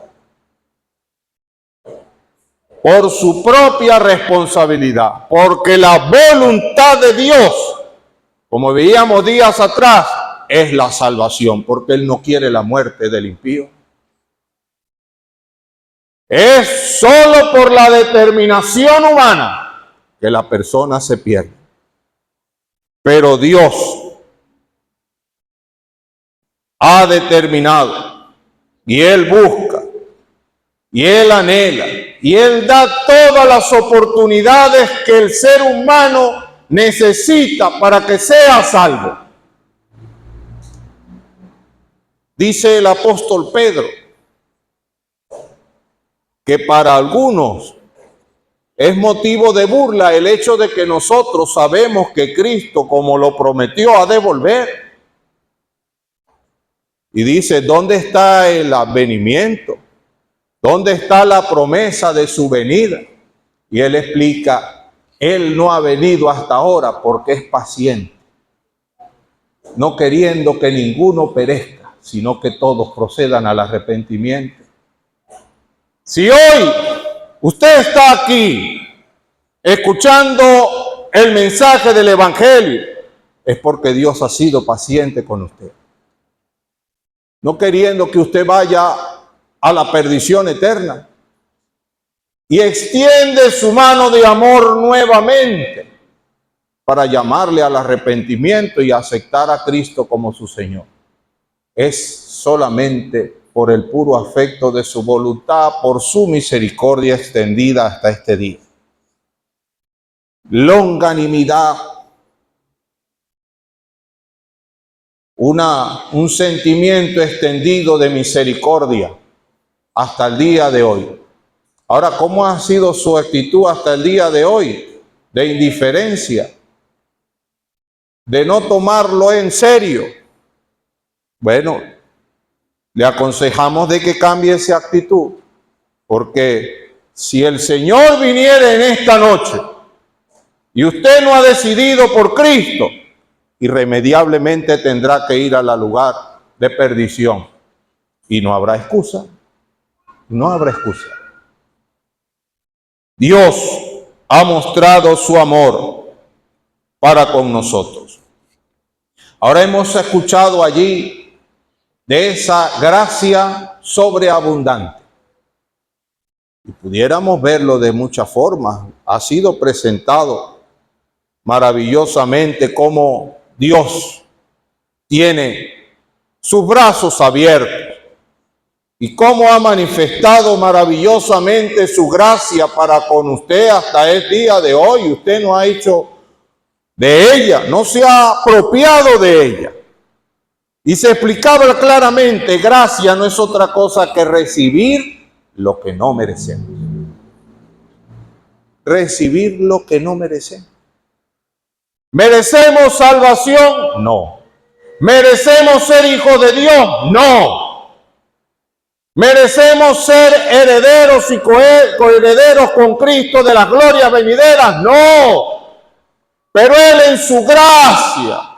Por su propia responsabilidad. Porque la voluntad de Dios, como veíamos días atrás, es la salvación, porque Él no quiere la muerte del impío. Es solo por la determinación humana que la persona se pierde. Pero Dios ha determinado, y Él busca, y Él anhela, y Él da todas las oportunidades que el ser humano necesita para que sea salvo. Dice el apóstol Pedro que para algunos es motivo de burla el hecho de que nosotros sabemos que Cristo, como lo prometió, ha de volver. Y dice, ¿dónde está el advenimiento? ¿Dónde está la promesa de su venida? Y él explica, Él no ha venido hasta ahora porque es paciente, no queriendo que ninguno perezca, sino que todos procedan al arrepentimiento. Si hoy usted está aquí escuchando el mensaje del Evangelio, es porque Dios ha sido paciente con usted, no queriendo que usted vaya a la perdición eterna, y extiende su mano de amor nuevamente para llamarle al arrepentimiento y aceptar a Cristo como su Señor. Es solamente por el puro afecto de su voluntad, por su misericordia extendida hasta este día. Longanimidad, un sentimiento extendido de misericordia hasta el día de hoy. Ahora, ¿cómo ha sido su actitud hasta el día de hoy? De indiferencia, de no tomarlo en serio. Bueno, le aconsejamos de que cambie esa actitud, porque si el Señor viniera en esta noche y usted no ha decidido por Cristo, irremediablemente tendrá que ir al lugar de perdición y no habrá excusa, no habrá excusa. Dios ha mostrado su amor para con nosotros. Ahora hemos escuchado allí de esa gracia sobreabundante. Y pudiéramos verlo de muchas formas. Ha sido presentado maravillosamente cómo Dios tiene sus brazos abiertos y cómo ha manifestado maravillosamente su gracia para con usted hasta el día de hoy. Usted no ha hecho de ella, no se ha apropiado de ella. Y se explicaba claramente, gracia no es otra cosa que recibir lo que no merecemos. Recibir lo que no merecemos. ¿Merecemos salvación? No. ¿Merecemos ser hijos de Dios? No. ¿Merecemos ser herederos y coherederos con Cristo de las glorias venideras? No. Pero Él en su gracia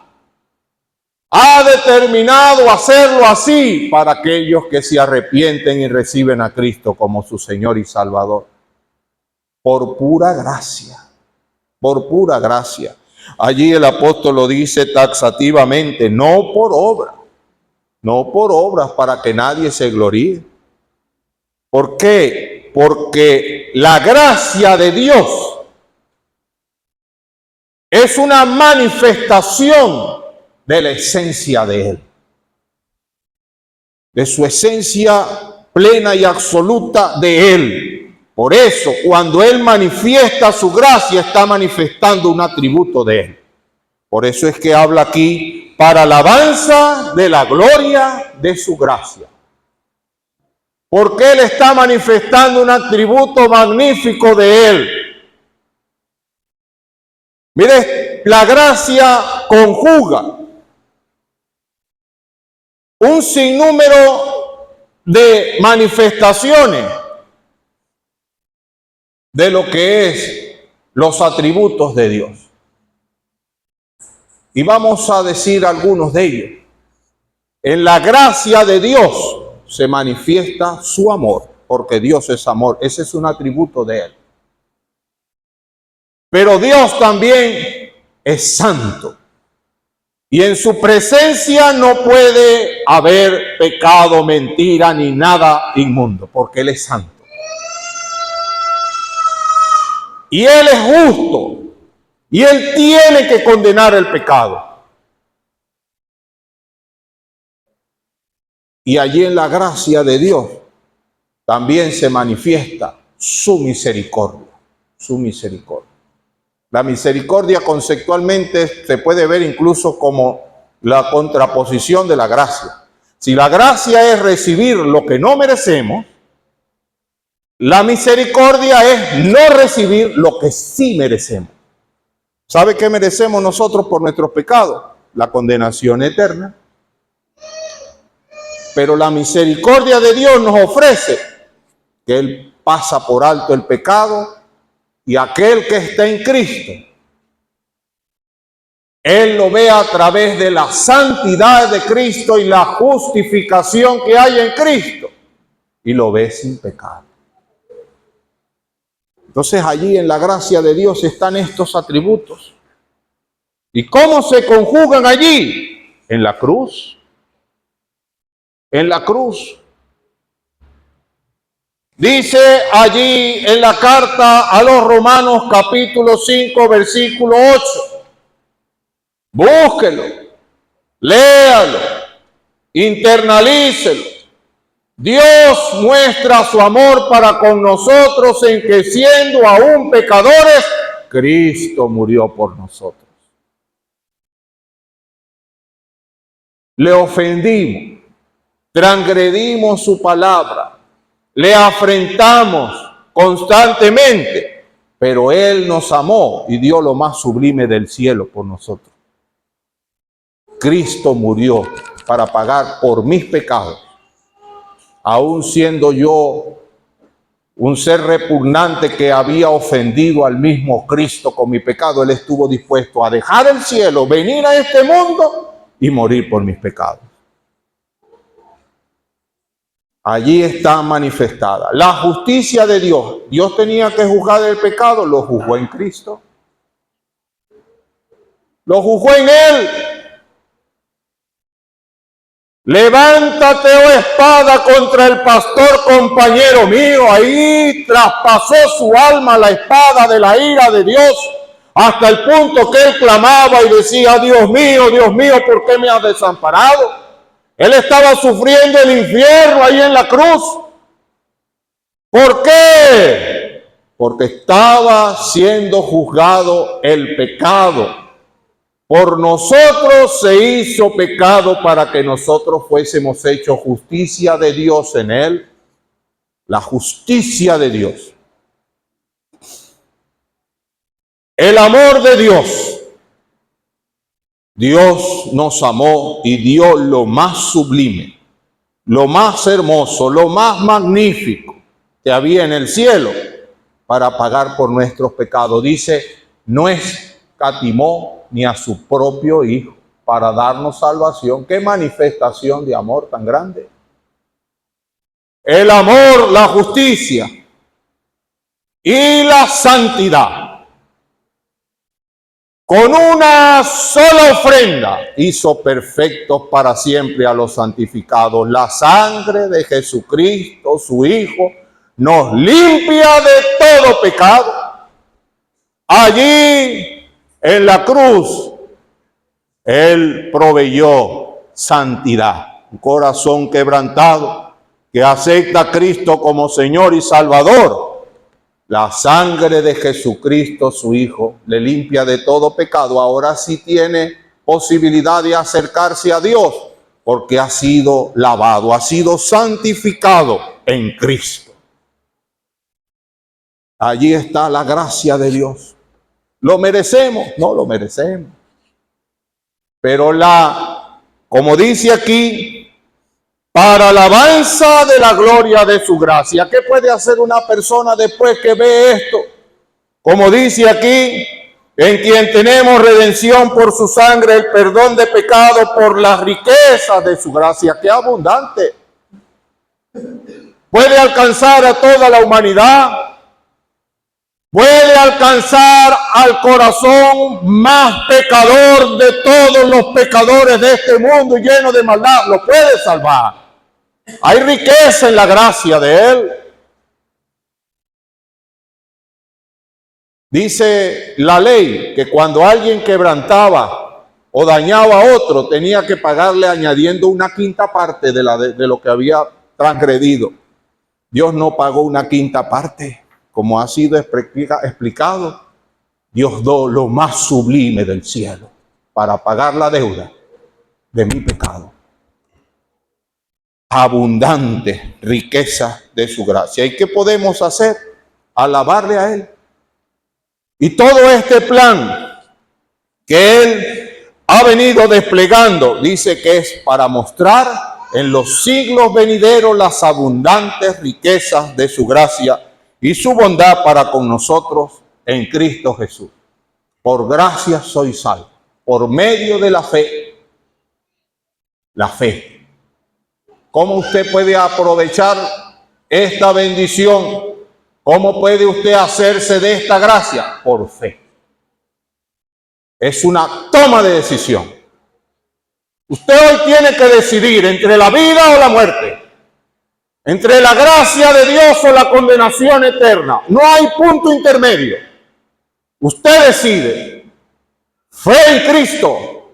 ha determinado hacerlo así para aquellos que se arrepienten y reciben a Cristo como su Señor y Salvador. Por pura gracia, por pura gracia. Allí el apóstol lo dice taxativamente, no por obra, no por obras para que nadie se gloríe. ¿Por qué? Porque la gracia de Dios es una manifestación de la esencia de Él, de su esencia plena y absoluta de Él. Por eso, cuando Él manifiesta su gracia, está manifestando un atributo de Él. Por eso es que habla aquí, para alabanza de la gloria de su gracia. Porque Él está manifestando un atributo magnífico de Él. Mire, la gracia conjuga un sinnúmero de manifestaciones de lo que es los atributos de Dios. Y vamos a decir algunos de ellos. En la gracia de Dios se manifiesta su amor, porque Dios es amor. Ese es un atributo de Él. Pero Dios también es santo. Y en su presencia no puede haber pecado, mentira, ni nada inmundo, porque Él es santo. Y Él es justo. Y Él tiene que condenar el pecado. Y allí en la gracia de Dios también se manifiesta su misericordia, su misericordia. La misericordia conceptualmente se puede ver incluso como la contraposición de la gracia. Si la gracia es recibir lo que no merecemos, la misericordia es no recibir lo que sí merecemos. ¿Sabe qué merecemos nosotros por nuestros pecados? La condenación eterna. Pero la misericordia de Dios nos ofrece que Él pasa por alto el pecado y aquel que está en Cristo, Él lo ve a través de la santidad de Cristo y la justificación que hay en Cristo y lo ve sin pecado. Entonces allí en la gracia de Dios están estos atributos. ¿Y cómo se conjugan allí? En la cruz. En la cruz. Dice allí en la carta a los Romanos capítulo 5 versículo 8. Búsquelo, léalo, internalícelo. Dios muestra su amor para con nosotros en que siendo aún pecadores, Cristo murió por nosotros. Le ofendimos, transgredimos su palabra, le afrentamos constantemente, pero Él nos amó y dio lo más sublime del cielo por nosotros. Cristo murió para pagar por mis pecados. Aún siendo yo un ser repugnante que había ofendido al mismo Cristo con mi pecado, Él estuvo dispuesto a dejar el cielo, venir a este mundo y morir por mis pecados. Allí está manifestada la justicia de Dios. Dios tenía que juzgar el pecado, lo juzgó en Cristo. Lo juzgó en Él. Levántate, oh espada, contra el pastor compañero mío. Ahí traspasó su alma la espada de la ira de Dios, hasta el punto que él clamaba y decía: Dios mío, ¿por qué me has desamparado? Él estaba sufriendo el infierno ahí en la cruz. ¿Por qué? Porque estaba siendo juzgado el pecado. Por nosotros se hizo pecado para que nosotros fuésemos hechos justicia de Dios en Él. La justicia de Dios. El amor de Dios. Dios nos amó y dio lo más sublime, lo más hermoso, lo más magnífico que había en el cielo para pagar por nuestros pecados. Dice, no escatimó ni a su propio Hijo para darnos salvación. ¡Qué manifestación de amor tan grande! El amor, la justicia y la santidad. Con una sola ofrenda hizo perfectos para siempre a los santificados. La sangre de Jesucristo, su Hijo, nos limpia de todo pecado. Allí en la cruz, Él proveyó santidad. Un corazón quebrantado que acepta a Cristo como Señor y Salvador. La sangre de Jesucristo, su Hijo, le limpia de todo pecado. Ahora sí tiene posibilidad de acercarse a Dios porque ha sido lavado, ha sido santificado en Cristo. Allí está la gracia de Dios. ¿Lo merecemos? No lo merecemos. Pero como dice aquí, para alabanza de la gloria de su gracia. ¿Qué puede hacer una persona después que ve esto? Como dice aquí, en quien tenemos redención por su sangre, el perdón de pecado por las riquezas de su gracia. ¡Qué abundante! Puede alcanzar a toda la humanidad. Puede alcanzar al corazón más pecador de todos los pecadores de este mundo lleno de maldad. Lo puede salvar. Hay riqueza en la gracia de Él. Dice la ley que cuando alguien quebrantaba o dañaba a otro, tenía que pagarle añadiendo una quinta parte de lo que había transgredido. Dios no pagó una quinta parte. como ha sido explicado, Dios dio lo más sublime del cielo para pagar la deuda de mi pecado. Abundante riqueza de su gracia. ¿Y qué podemos hacer? Alabarle a Él. Y todo este plan que Él ha venido desplegando, dice que es para mostrar en los siglos venideros las abundantes riquezas de su gracia y su bondad para con nosotros en Cristo Jesús. Por gracia soy salvo, por medio de la fe. La fe. ¿Cómo usted puede aprovechar esta bendición? ¿Cómo puede usted hacerse de esta gracia? Por fe. Es una toma de decisión. Usted hoy tiene que decidir entre la vida o la muerte, entre la gracia de Dios o la condenación eterna. No hay punto intermedio. Usted decide, fe en Cristo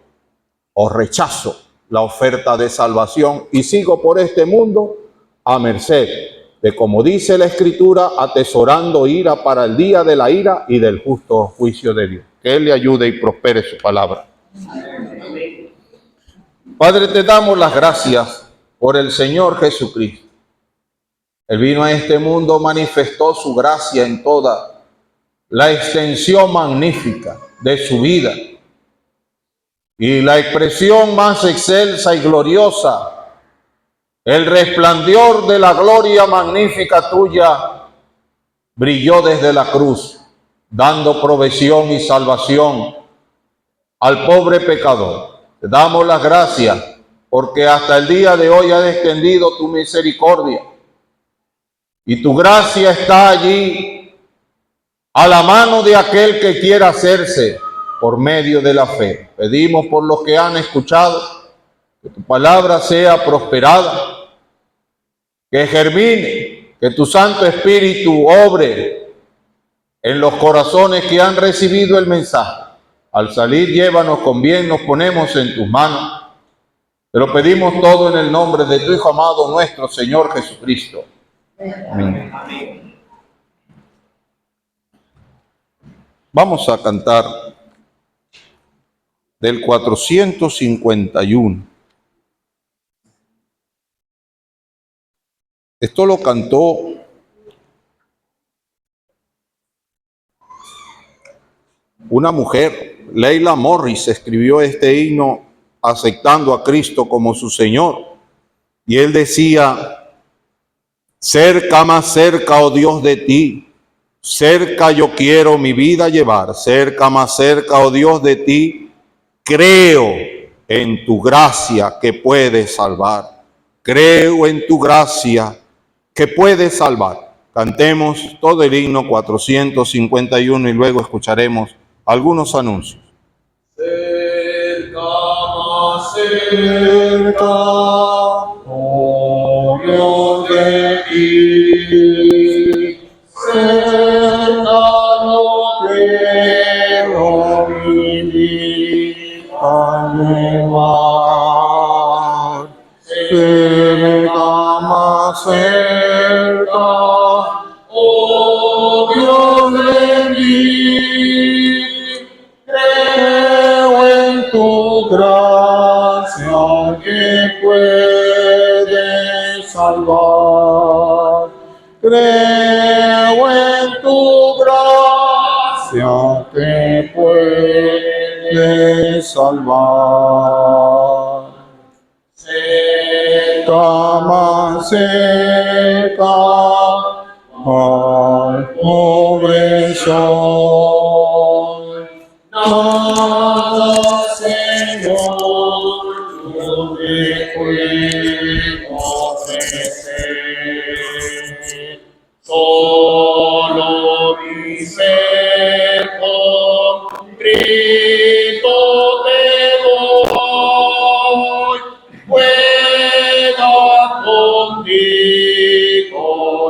o rechazo la oferta de salvación y sigo por este mundo a merced de, como dice la Escritura, atesorando ira para el día de la ira y del justo juicio de Dios. Que Él le ayude y prospere su palabra. Padre, te damos las gracias por el Señor Jesucristo. Él vino a este mundo, manifestó su gracia en toda la extensión magnífica de su vida. Y la expresión más excelsa y gloriosa, el resplandor de la gloria magnífica tuya, brilló desde la cruz, dando provisión y salvación al pobre pecador. Te damos las gracias porque hasta el día de hoy has extendido tu misericordia y tu gracia está allí a la mano de aquel que quiera hacerse por medio de la fe. Pedimos por los que han escuchado que tu palabra sea prosperada, que germine, que tu Santo Espíritu obre en los corazones que han recibido el mensaje. Al salir, llévanos con bien, nos ponemos en tus manos. Te lo pedimos todo en el nombre de tu Hijo amado, nuestro Señor Jesucristo. Amén. Vamos a cantar del 451. Esto lo cantó una mujer, Leila Morris, escribió este himno aceptando a Cristo como su Señor. Y él decía: cerca, más cerca, oh Dios, de ti, cerca yo quiero mi vida llevar, cerca, más cerca, oh Dios, de ti, creo en tu gracia que puede salvar, creo en tu gracia que puede salvar. Cantemos todo el himno 451 y luego escucharemos algunos anuncios. Cerca, más cerca, oh Dios de ti, cerca no quiero vivir a llevar, cerca, más cerca, oh Dios de mí, creo en tu gracia que puede salvar. Creo en tu gracia que puede salvar. Cerca, más cerca, al pobre soy. Nada, Señor, yo te puedo ofrecer. Solo mi ser contrito te doy. Pueda contigo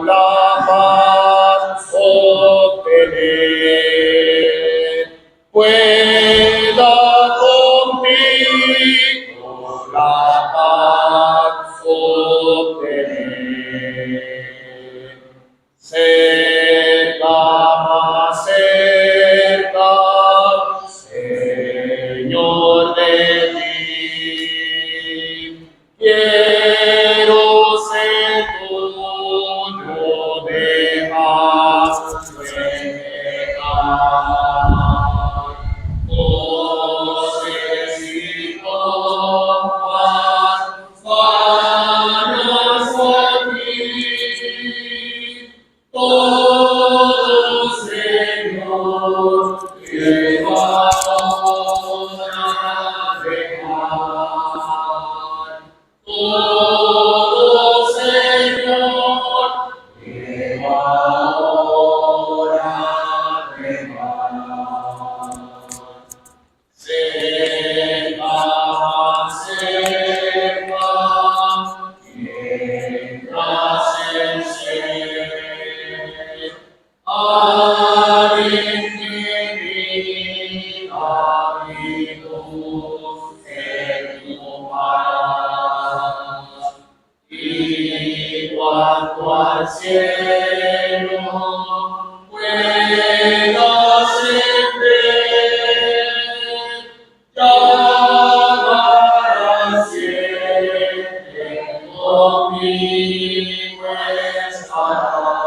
la paz obtener. Pueda contigo la paz obtener. Cerca, todo Señor, que ahora dejar. Todo Señor, que ahora dejar. Sepa, sepa, mientras el ser arrepentirá mi luz en tu paz. Y cuanto al cielo puedas ver, llamarás siempre conmigo estarás.